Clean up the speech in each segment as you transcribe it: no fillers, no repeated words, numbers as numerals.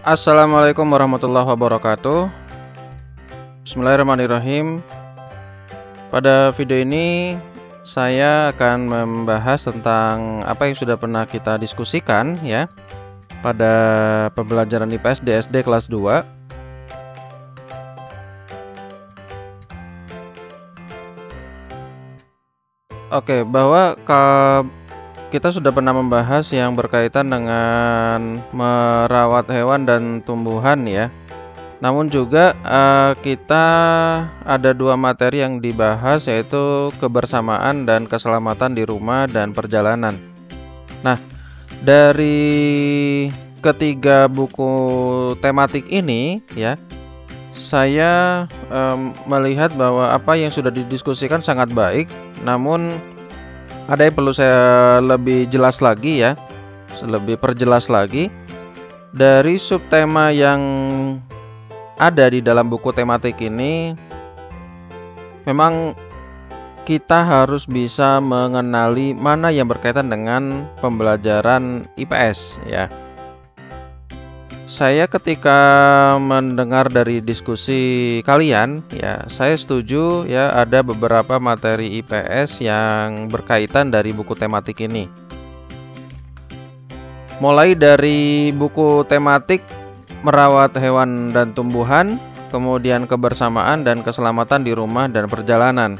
Assalamualaikum warahmatullahi wabarakatuh. Bismillahirrahmanirrahim. Pada video ini saya akan membahas tentang apa yang sudah pernah kita diskusikan ya pada pembelajaran IPS di SD kelas 2. Oke, bahwa kita sudah pernah membahas yang berkaitan dengan merawat hewan dan tumbuhan ya. Namun juga kita ada dua materi yang dibahas, yaitu kebersamaan dan keselamatan di rumah dan perjalanan. Nah, dari ketiga buku tematik ini ya, saya melihat bahwa apa yang sudah didiskusikan sangat baik. Namun ada yang perlu saya lebih jelas lagi ya, lebih perjelas lagi dari subtema yang ada di dalam buku tematik ini. Memang kita harus bisa mengenali mana yang berkaitan dengan pembelajaran IPS ya. Saya ketika mendengar dari diskusi kalian ya, saya setuju ya ada beberapa materi IPS yang berkaitan dari buku tematik ini. Mulai dari buku tematik merawat hewan dan tumbuhan, kemudian kebersamaan dan keselamatan di rumah dan perjalanan.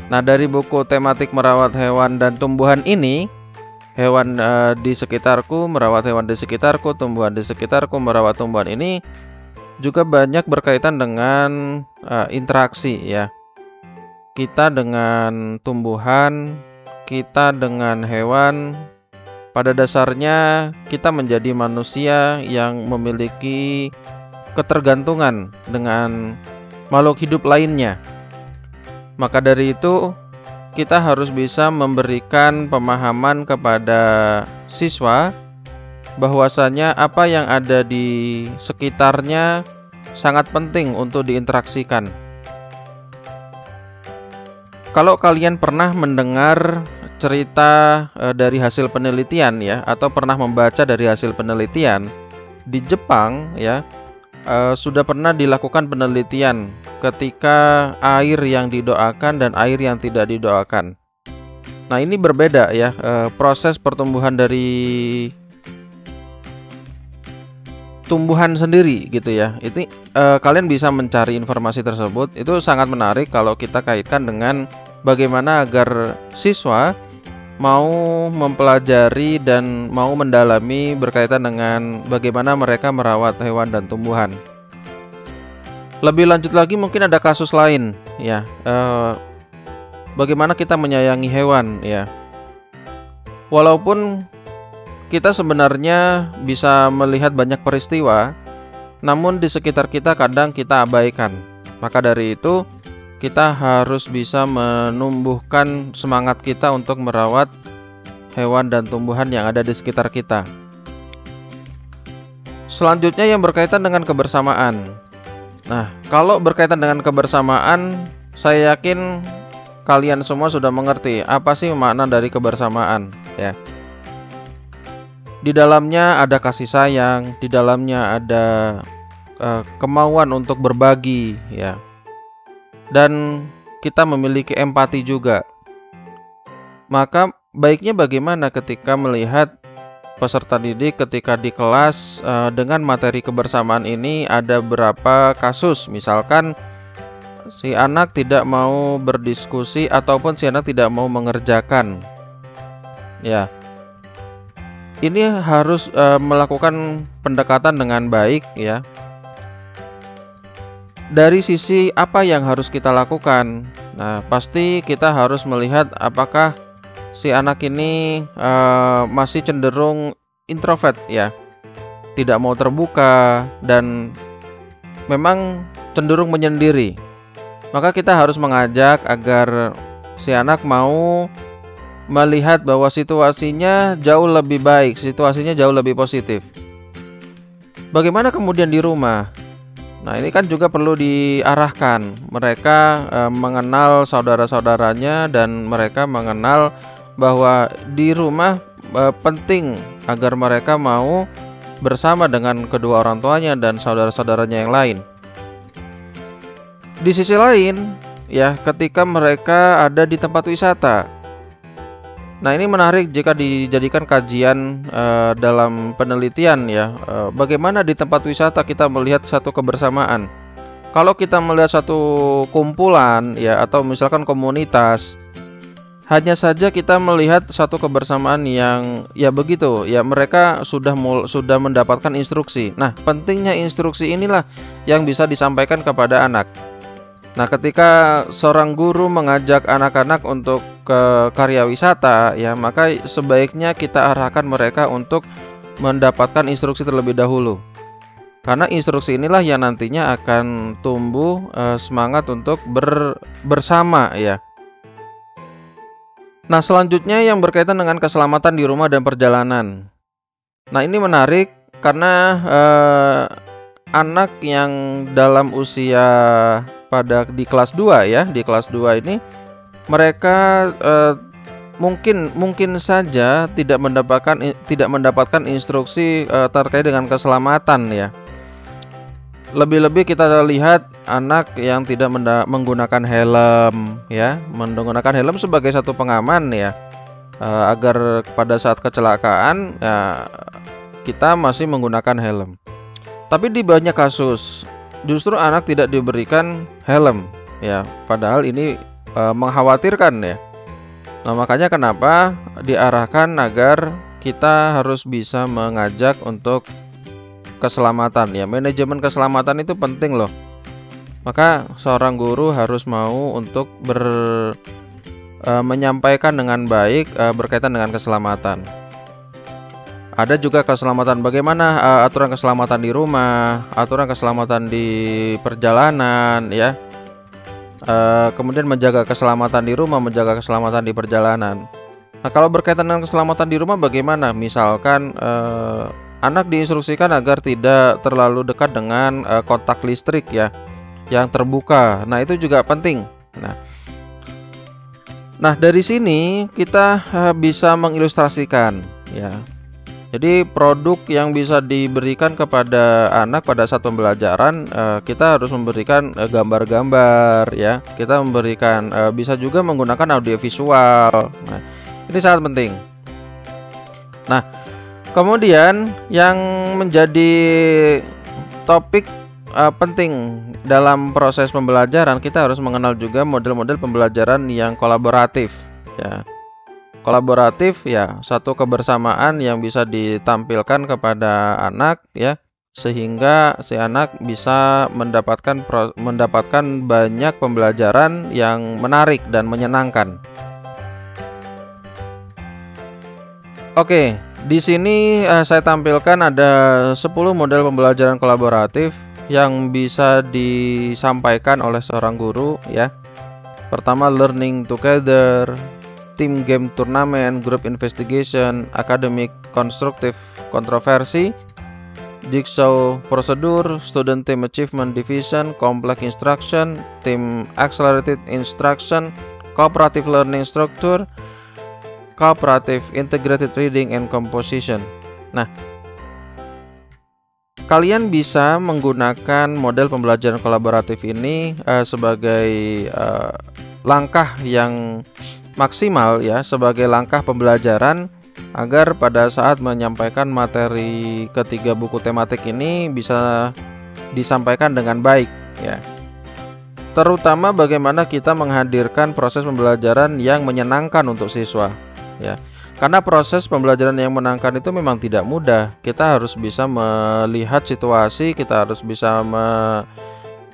Nah, dari buku tematik merawat hewan dan tumbuhan ini, hewan di sekitarku, merawat hewan di sekitarku, tumbuhan di sekitarku, merawat tumbuhan ini juga banyak berkaitan dengan interaksi ya. Kita dengan tumbuhan, kita dengan hewan, pada dasarnya kita menjadi manusia yang memiliki ketergantungan dengan makhluk hidup lainnya. Maka dari itu kita harus bisa memberikan pemahaman kepada siswa bahwasanya apa yang ada di sekitarnya sangat penting untuk diinteraksikan. Kalau kalian pernah mendengar cerita dari hasil penelitian ya, atau pernah membaca dari hasil penelitian di Jepang ya, sudah pernah dilakukan penelitian ketika air yang didoakan dan air yang tidak didoakan. Nah, ini berbeda ya, proses pertumbuhan dari tumbuhan sendiri gitu ya. Ini kalian bisa mencari informasi tersebut. Itu sangat menarik kalau kita kaitkan dengan bagaimana agar siswa mau mempelajari dan mau mendalami berkaitan dengan bagaimana mereka merawat hewan dan tumbuhan. Lebih lanjut lagi mungkin ada kasus lain ya, bagaimana kita menyayangi hewan ya. Walaupun kita sebenarnya bisa melihat banyak peristiwa, namun di sekitar kita kadang kita abaikan. Maka dari itu kita harus bisa menumbuhkan semangat kita untuk merawat hewan dan tumbuhan yang ada di sekitar kita. Selanjutnya yang berkaitan dengan kebersamaan. Nah, kalau berkaitan dengan kebersamaan, saya yakin kalian semua sudah mengerti apa sih makna dari kebersamaan ya. Di dalamnya ada kasih sayang, di dalamnya ada kemauan untuk berbagi ya. Dan kita memiliki empati juga. Maka baiknya bagaimana ketika melihat peserta didik ketika di kelas dengan materi kebersamaan ini ada beberapa kasus. Misalkan si anak tidak mau berdiskusi ataupun si anak tidak mau mengerjakan ya. Ini harus melakukan pendekatan dengan baik ya. Dari sisi apa yang harus kita lakukan. Nah, pasti kita harus melihat apakah si anak ini masih cenderung introvert ya, tidak mau terbuka dan memang cenderung menyendiri. Maka kita harus mengajak agar si anak mau melihat bahwa situasinya jauh lebih baik, situasinya jauh lebih positif. Bagaimana kemudian di rumah? Nah, ini kan juga perlu diarahkan. Mereka mengenal saudara-saudaranya dan mereka mengenal bahwa di rumah penting agar mereka mau bersama dengan kedua orang tuanya dan saudara-saudaranya yang lain. Di sisi lain, ya, ketika mereka ada di tempat wisata. Nah, ini menarik jika dijadikan kajian dalam penelitian, ya. Bagaimana di tempat wisata kita melihat satu kebersamaan. Kalau kita melihat satu kumpulan, ya, atau misalkan komunitas, hanya saja kita melihat satu kebersamaan yang, ya, begitu, ya, mereka sudah mendapatkan instruksi. Nah, pentingnya instruksi inilah yang bisa disampaikan kepada anak. Nah, ketika seorang guru mengajak anak-anak untuk ke karya wisata, ya, maka sebaiknya kita arahkan mereka untuk mendapatkan instruksi terlebih dahulu. Karena instruksi inilah yang nantinya akan tumbuh semangat untuk bersama, ya. Nah, selanjutnya yang berkaitan dengan keselamatan di rumah dan perjalanan. Nah, ini menarik karena anak yang dalam usia di kelas 2, ya, di kelas 2 ini mereka mungkin saja tidak mendapatkan instruksi terkait dengan keselamatan, ya. Lebih-lebih kita lihat anak yang tidak menggunakan helm, ya, menggunakan helm sebagai satu pengaman, ya, agar pada saat kecelakaan, ya, kita masih menggunakan helm. Tapi di banyak kasus justru anak tidak diberikan helm, ya, padahal ini mengkhawatirkan, ya. Nah, makanya kenapa diarahkan agar kita harus bisa mengajak untuk keselamatan, ya. Manajemen keselamatan itu penting loh. Maka seorang guru harus mau untuk menyampaikan dengan baik berkaitan dengan keselamatan. Ada juga keselamatan, bagaimana aturan keselamatan di rumah, aturan keselamatan di perjalanan, ya. Kemudian menjaga keselamatan di rumah, menjaga keselamatan di perjalanan. Nah, kalau berkaitan dengan keselamatan di rumah bagaimana? Misalkan anak diinstruksikan agar tidak terlalu dekat dengan kontak listrik, ya, yang terbuka. Nah, itu juga penting. Nah, dari sini kita bisa mengilustrasikan, ya. Jadi produk yang bisa diberikan kepada anak pada saat pembelajaran, kita harus memberikan gambar-gambar, ya. Kita memberikan bisa juga menggunakan audiovisual. Nah, ini sangat penting. Nah, kemudian yang menjadi topik penting dalam proses pembelajaran, kita harus mengenal juga model-model pembelajaran yang kolaboratif, ya. Kolaboratif, ya, satu kebersamaan yang bisa ditampilkan kepada anak, ya, sehingga si anak bisa mendapatkan banyak pembelajaran yang menarik dan menyenangkan. Oke, di sini saya tampilkan ada 10 model pembelajaran kolaboratif yang bisa disampaikan oleh seorang guru, ya. Pertama, learning together, team game turnamen, group investigation, academic constructive kontroversi, jigsaw procedure, student team achievement division, complex instruction, team accelerated instruction, cooperative learning structure, cooperative integrated reading and composition. Nah, kalian bisa menggunakan model pembelajaran kolaboratif ini sebagai langkah yang maksimal, ya, sebagai langkah pembelajaran agar pada saat menyampaikan materi ketiga buku tematik ini bisa disampaikan dengan baik, ya. Terutama bagaimana kita menghadirkan proses pembelajaran yang menyenangkan untuk siswa, ya. Karena proses pembelajaran yang menyenangkan itu memang tidak mudah. Kita harus bisa melihat situasi, kita harus bisa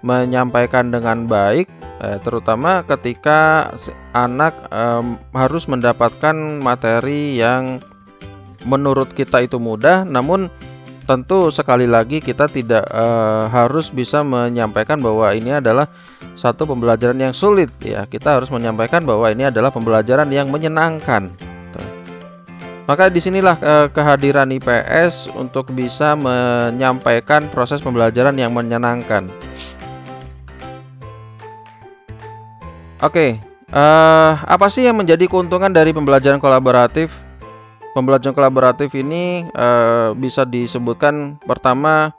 menyampaikan dengan baik, terutama ketika anak harus mendapatkan materi yang menurut kita itu mudah, namun tentu sekali lagi kita tidak harus bisa menyampaikan bahwa ini adalah satu pembelajaran yang sulit, ya. Kita harus menyampaikan bahwa ini adalah pembelajaran yang menyenangkan. Maka disinilah kehadiran IPS untuk bisa menyampaikan proses pembelajaran yang menyenangkan. Oke, apa sih yang menjadi keuntungan dari pembelajaran kolaboratif? pembelajaran kolaboratif ini bisa disebutkan pertama,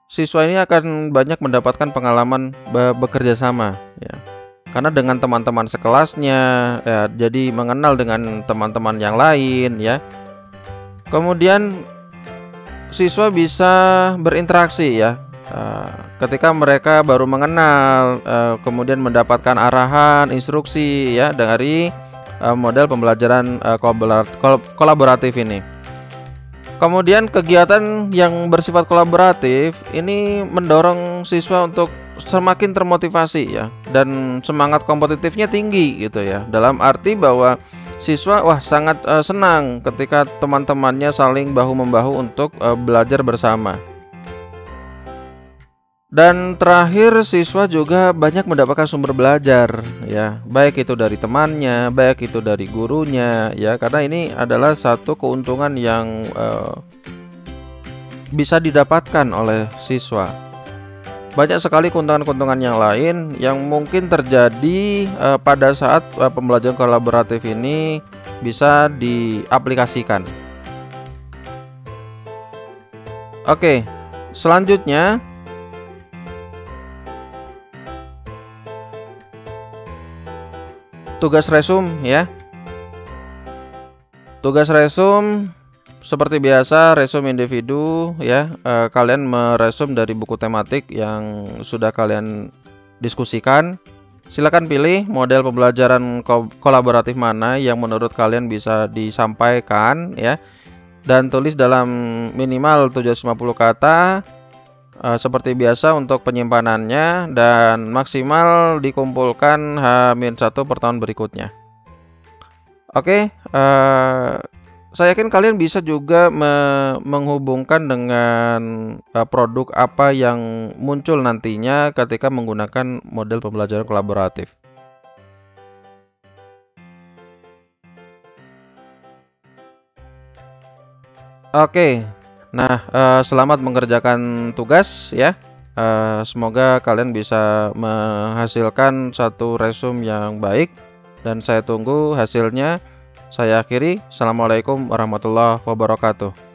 siswa ini akan banyak mendapatkan pengalaman bekerja sama, ya. Karena dengan teman-teman sekelasnya, ya, jadi mengenal dengan teman-teman yang lain, ya. Kemudian siswa bisa berinteraksi, ya. Ketika mereka baru mengenal, kemudian mendapatkan arahan, instruksi, ya, dari model pembelajaran kolaboratif ini. Kemudian kegiatan yang bersifat kolaboratif ini mendorong siswa untuk semakin termotivasi, ya, dan semangat kompetitifnya tinggi gitu, ya. Dalam arti bahwa siswa sangat senang ketika teman-temannya saling bahu-membahu untuk belajar bersama. Dan terakhir, siswa juga banyak mendapatkan sumber belajar, ya, baik itu dari temannya, baik itu dari gurunya, ya, karena ini adalah satu keuntungan yang bisa didapatkan oleh siswa. Banyak sekali keuntungan-keuntungan yang lain yang mungkin terjadi pada saat pembelajaran kolaboratif ini bisa diaplikasikan. Oke, selanjutnya tugas resum, ya. Tugas resum seperti biasa, resum individu, ya. Kalian meresum dari buku tematik yang sudah kalian diskusikan. Silakan pilih model pembelajaran kolaboratif mana yang menurut kalian bisa disampaikan, ya. Dan tulis dalam minimal 750 kata. Seperti biasa untuk penyimpanannya, dan maksimal dikumpulkan H-1 per tahun berikutnya. Oke, saya yakin kalian bisa juga menghubungkan dengan produk apa yang muncul nantinya ketika menggunakan model pembelajaran kolaboratif. Oke. Nah, selamat mengerjakan tugas, ya. Semoga kalian bisa menghasilkan satu resum yang baik, dan saya tunggu hasilnya. Saya akhiri. Assalamualaikum warahmatullahi wabarakatuh.